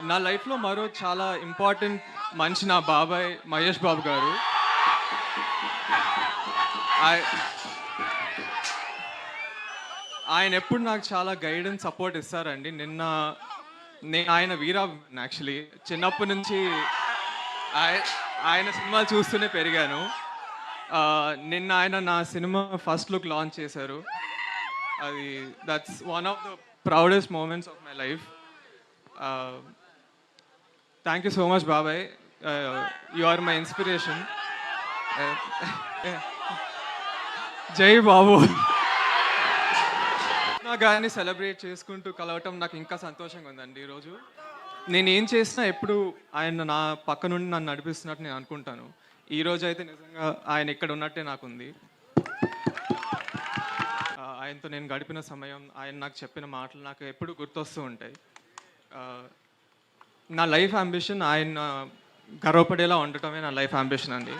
నా లైఫ్లో మరో చాలా ఇంపార్టెంట్ మనిషి నా బాబాయ్ మహేష్ బాబు గారు. ఆయన ఎప్పుడు నాకు చాలా గైడెన్స్ సపోర్ట్ ఇస్తారండి. నేను ఆయన వీరా యాక్చువల్లీ చిన్నప్పటి నుంచి ఆయన సినిమాలు చూస్తూనే పెరిగాను. నిన్న ఆయన నా సినిమా ఫస్ట్ లుక్ లాంచ్ చేశారు. అది that's one of the proudest moments of my life. Thank you so much బాబాయ్, యు ఆర్ మై ఇన్స్పిరేషన్. జై బాబు. నా గారిని సెలబ్రేట్ చేసుకుంటూ కలవటం నాకు ఇంకా సంతోషంగా ఉందండి. ఈరోజు నేను ఏం చేసినా ఎప్పుడు ఆయన నా పక్క నుండి నన్ను నడిపిస్తున్నట్టు నేను అనుకుంటాను. ఈరోజు అయితే నిజంగా ఆయన ఇక్కడ ఉన్నట్టే నాకుంది. ఆయనతో నేను గడిపిన సమయం, ఆయన నాకు చెప్పిన మాటలు నాకు ఎప్పుడు గుర్తొస్తూ ఉంటాయి. నా లైఫ్ అంబిషన్ ఆయన గర్వపడేలా ఉండటమే నా లైఫ్ అంబిషన్ అండి.